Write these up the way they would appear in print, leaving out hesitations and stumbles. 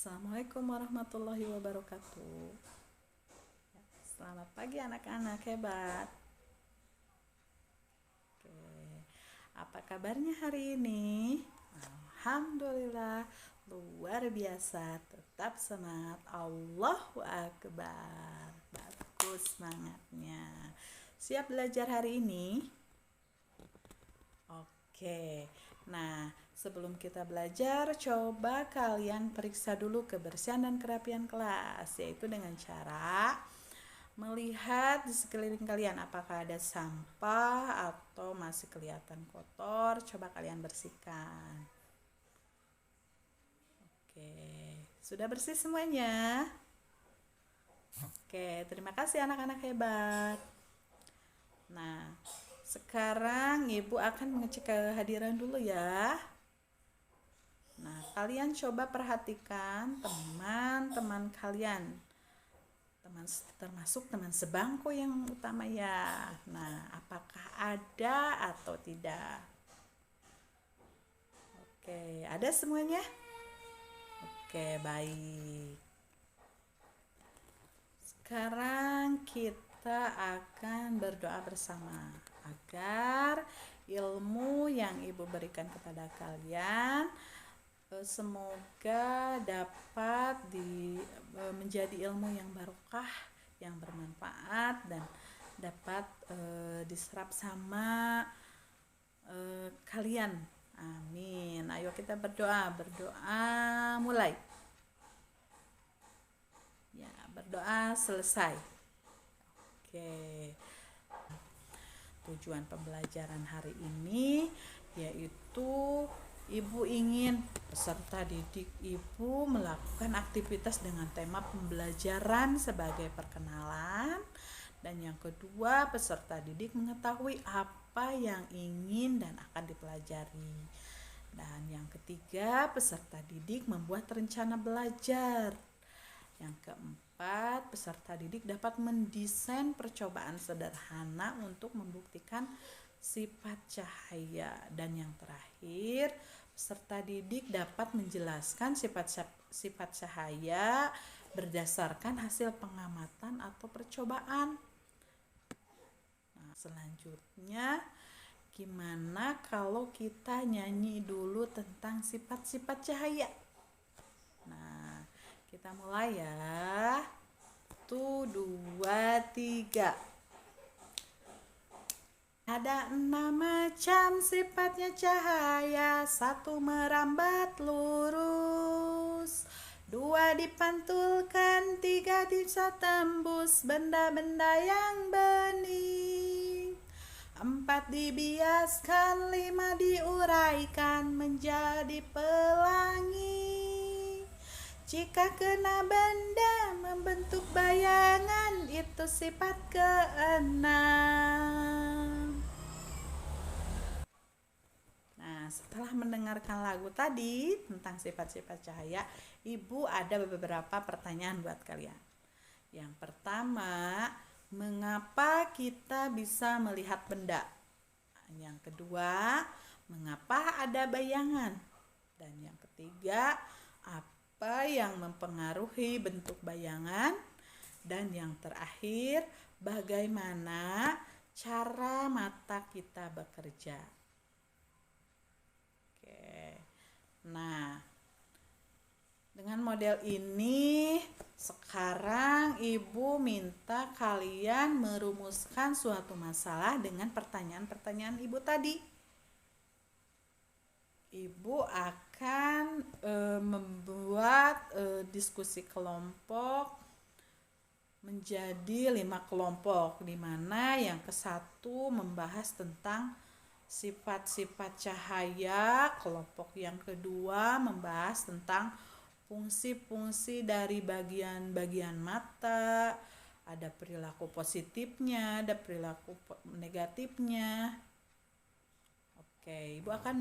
Assalamualaikum warahmatullahi wabarakatuh. Selamat pagi anak-anak hebat. Oke. Apa kabarnya hari ini? Alhamdulillah luar biasa. Tetap semangat. Allahu Akbar. Bagus semangatnya. Siap belajar hari ini? Oke. Nah, sebelum kita belajar, coba kalian periksa dulu kebersihan dan kerapian kelas, yaitu dengan cara melihat di sekeliling kalian apakah ada sampah atau masih kelihatan kotor. Coba kalian bersihkan. Oke, sudah bersih semuanya? Oke, terima kasih anak-anak hebat. Nah, sekarang Ibu akan mengecek kehadiran dulu ya. Nah, kalian coba perhatikan teman-teman kalian. Termasuk teman sebangku yang utama ya. Nah, apakah ada atau tidak? Oke, ada semuanya? Oke, baik. Sekarang kita akan berdoa bersama agar ilmu yang Ibu berikan kepada kalian semoga dapat menjadi ilmu yang barokah, yang bermanfaat dan dapat diserap sama kalian. Amin. Ayo kita berdoa mulai. Ya, berdoa selesai. Oke. Tujuan pembelajaran hari ini yaitu Ibu ingin peserta didik Ibu melakukan aktivitas dengan tema pembelajaran sebagai perkenalan, dan yang kedua peserta didik mengetahui apa yang ingin dan akan dipelajari, dan yang ketiga peserta didik membuat rencana belajar. Yang keempat, peserta didik dapat mendesain percobaan sederhana untuk membuktikan sifat cahaya. Dan yang terakhir, peserta didik dapat menjelaskan sifat cahaya berdasarkan hasil pengamatan atau percobaan. Nah, selanjutnya gimana kalau kita nyanyi dulu tentang sifat-sifat cahaya? Nah, kita mulai ya. 1, 2, 3. Ada 6 macam sifatnya cahaya. 1 merambat lurus, 2 dipantulkan, 3 bisa tembus benda-benda yang bening, 4 dibiaskan, 5 diuraikan menjadi pelangi. Jika kena benda membentuk bayangan, itu sifat keenam. Nah, setelah mendengarkan lagu tadi tentang sifat-sifat cahaya, Ibu ada beberapa pertanyaan buat kalian. Yang pertama, mengapa kita bisa melihat benda? Yang kedua, mengapa ada bayangan? Dan yang ketiga, apa yang mempengaruhi bentuk bayangan? Dan yang terakhir, bagaimana cara mata kita bekerja? Oke. Nah, dengan model ini sekarang Ibu minta kalian merumuskan suatu masalah dengan pertanyaan-pertanyaan Ibu tadi. Ibu akan membuat diskusi kelompok menjadi 5 kelompok, di mana yang ke-1 membahas tentang sifat-sifat cahaya, kelompok yang kedua membahas tentang fungsi-fungsi dari bagian-bagian mata, ada perilaku positifnya, ada perilaku negatifnya. Oke, Ibu akan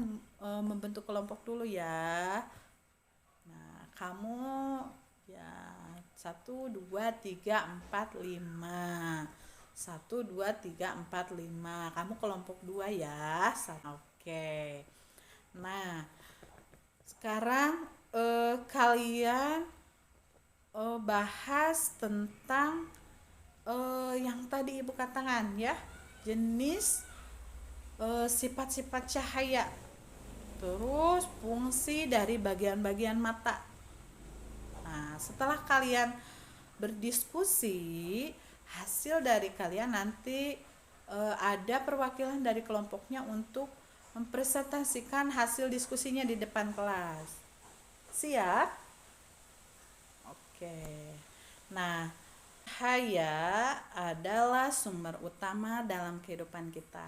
membentuk kelompok dulu ya. Nah, kamu ya 1, 2, 3, 4, 5. 1, 2, 3, 4, 5. Kamu kelompok 2 ya. Oke. Nah, sekarang kalian membahas tentang yang tadi Ibu katakan ya, jenis sifat-sifat cahaya, terus fungsi dari bagian-bagian mata. Nah, setelah kalian berdiskusi, hasil dari kalian nanti ada perwakilan dari kelompoknya untuk mempresentasikan hasil diskusinya di depan kelas. Siap? Oke. Nah, cahaya adalah sumber utama dalam kehidupan kita.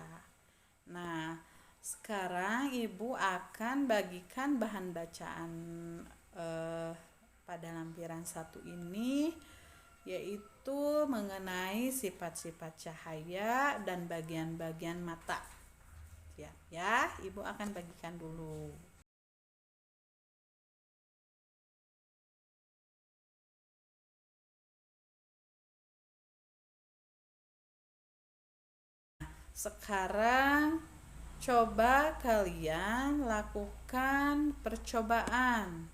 Nah, sekarang Ibu akan bagikan bahan bacaan pada lampiran 1 ini, yaitu mengenai sifat-sifat cahaya dan bagian-bagian mata. Ya, Ibu akan bagikan dulu. Sekarang coba kalian lakukan percobaan.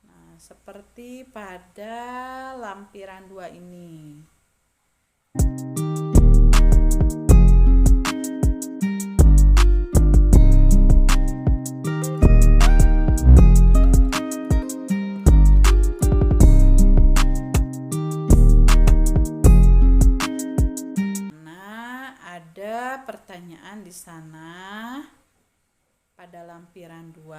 Nah, seperti pada lampiran 2 ini. Pertanyaan di sana pada lampiran 2,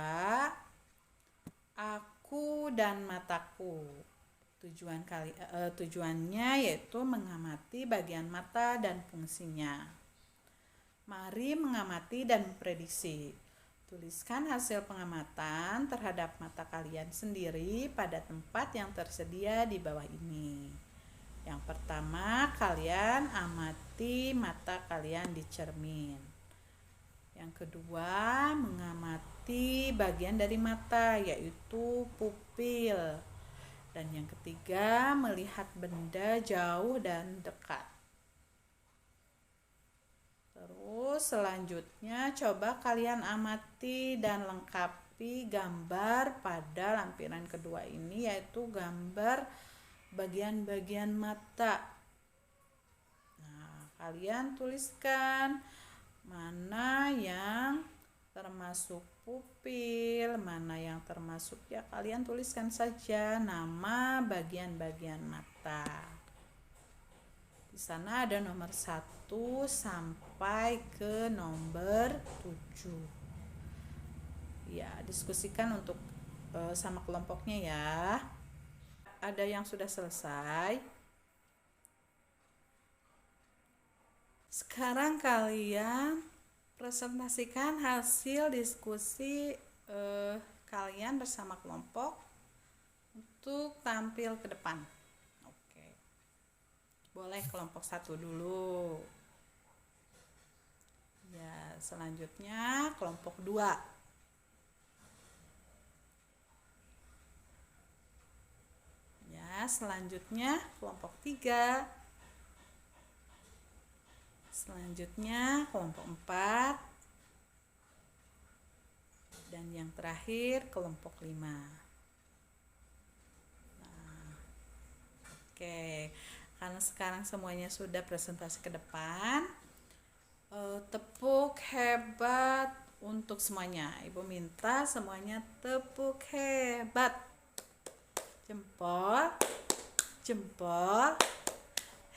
aku dan mataku. Tujuannya yaitu mengamati bagian mata dan fungsinya. Mari mengamati dan memprediksi. Tuliskan hasil pengamatan terhadap mata kalian sendiri pada tempat yang tersedia di bawah ini. Yang pertama, kalian amati mata kalian di cermin. Yang kedua, mengamati bagian dari mata, yaitu pupil. Dan yang ketiga, melihat benda jauh dan dekat. Terus selanjutnya, coba kalian amati dan lengkapi gambar pada lampiran kedua ini, yaitu gambar bagian-bagian mata. Nah, kalian tuliskan mana yang termasuk pupil, mana yang termasuk, ya kalian tuliskan saja nama bagian-bagian mata. Di sana ada nomor 1 sampai ke nomor 7. Ya, diskusikan untuk sama kelompoknya ya. Ada yang sudah selesai. Sekarang kalian presentasikan hasil diskusi kalian bersama kelompok untuk tampil ke depan. Oke. Boleh kelompok 1 dulu. Ya, selanjutnya kelompok 2. Selanjutnya kelompok 3, selanjutnya kelompok 4, dan yang terakhir kelompok 5. Nah, oke, karena sekarang semuanya sudah presentasi ke depan, tepuk hebat untuk semuanya. Ibu minta semuanya tepuk hebat. Jempol, jempol,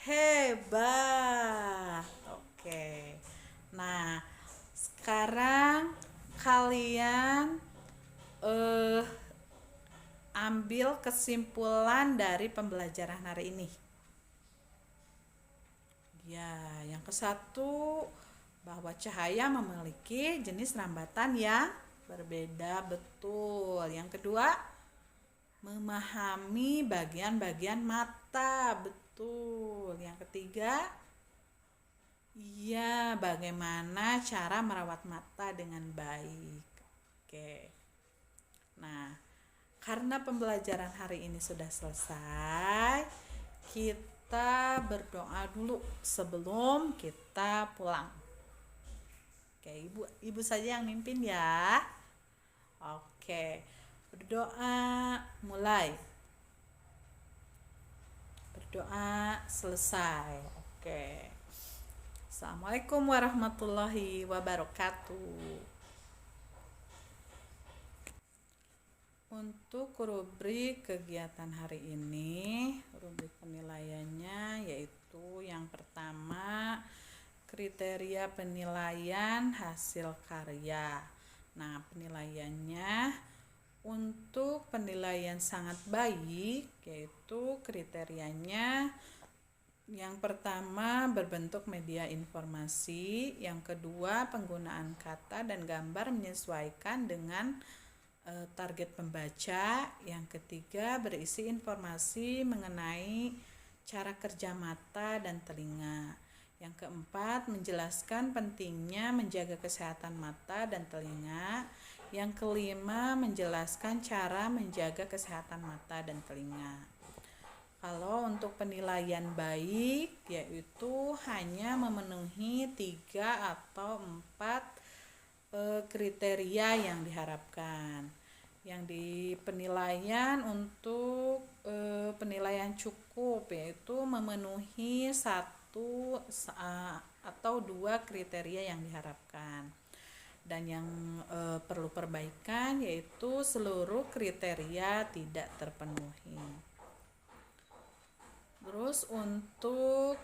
hebat. Oke. Nah, sekarang kalian ambil kesimpulan dari pembelajaran hari ini. Ya, yang ke-1, bahwa cahaya memiliki jenis rambatan yang berbeda, betul. Yang kedua, memahami bagian-bagian mata, betul. Yang ketiga, ya, bagaimana cara merawat mata dengan baik. Oke. Nah, karena pembelajaran hari ini sudah selesai, kita berdoa dulu sebelum kita pulang. Oke, ibu saja yang mimpin ya. Oke. Berdoa, mulai. Doa selesai. Oke. Assalamualaikum warahmatullahi wabarakatuh. Untuk rubrik kegiatan hari ini, rubrik penilaiannya yaitu yang pertama, kriteria penilaian hasil karya. Nah, penilaiannya untuk penilaian sangat baik yaitu kriterianya yang pertama berbentuk media informasi, yang kedua penggunaan kata dan gambar menyesuaikan dengan target pembaca, yang ketiga berisi informasi mengenai cara kerja mata dan telinga, yang keempat menjelaskan pentingnya menjaga kesehatan mata dan telinga, yang kelima menjelaskan cara menjaga kesehatan mata dan telinga. Kalau untuk penilaian baik yaitu hanya memenuhi 3 atau 4 kriteria yang diharapkan. Yang di penilaian untuk penilaian cukup yaitu memenuhi 1 atau 2 kriteria yang diharapkan. Dan yang perlu perbaikan yaitu seluruh kriteria tidak terpenuhi. Terus untuk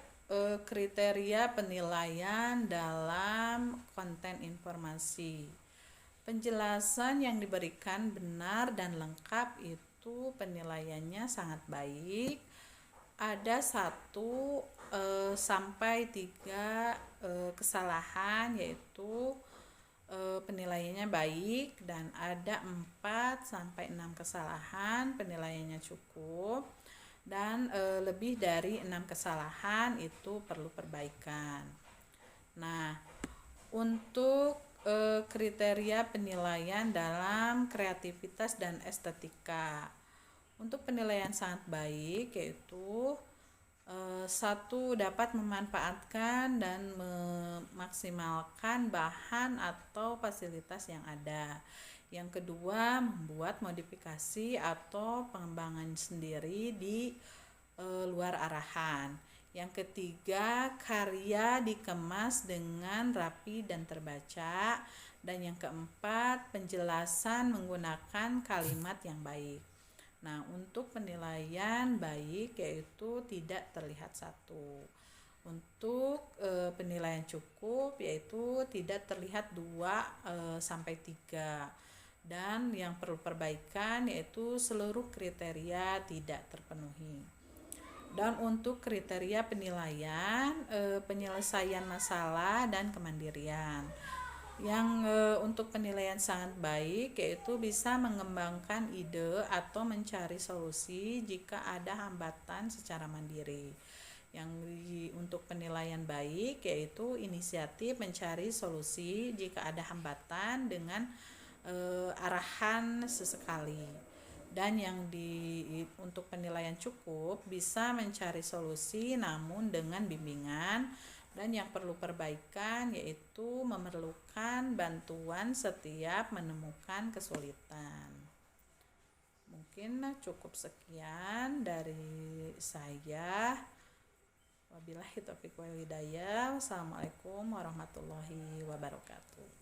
kriteria penilaian dalam konten informasi, penjelasan yang diberikan benar dan lengkap itu penilaiannya sangat baik. Ada 1 sampai 3 kesalahan yaitu penilaiannya baik, dan ada 4 sampai 6 kesalahan penilaiannya cukup, dan lebih dari 6 kesalahan itu perlu perbaikan. Nah, untuk kriteria penilaian dalam kreativitas dan estetika, untuk penilaian sangat baik yaitu 1 dapat memanfaatkan dan memaksimalkan bahan atau fasilitas yang ada. Yang kedua, membuat modifikasi atau pengembangan sendiri di luar arahan. Yang ketiga, karya dikemas dengan rapi dan terbaca. Dan yang keempat, penjelasan menggunakan kalimat yang baik. Nah, untuk penilaian baik yaitu tidak terlihat 1. Untuk penilaian cukup yaitu tidak terlihat 2 sampai 3. Dan yang perlu perbaikan yaitu seluruh kriteria tidak terpenuhi. Dan untuk kriteria penilaian penyelesaian masalah dan kemandirian, yang untuk penilaian sangat baik yaitu bisa mengembangkan ide atau mencari solusi jika ada hambatan secara mandiri. Yang untuk penilaian baik yaitu inisiatif mencari solusi jika ada hambatan dengan arahan sesekali. Dan yang untuk penilaian cukup bisa mencari solusi namun dengan bimbingan. Dan yang perlu perbaikan yaitu memerlukan bantuan setiap menemukan kesulitan. Mungkin cukup sekian dari saya. Wabillahi taufiq wal hidayah. Wassalamualaikum warahmatullahi wabarakatuh.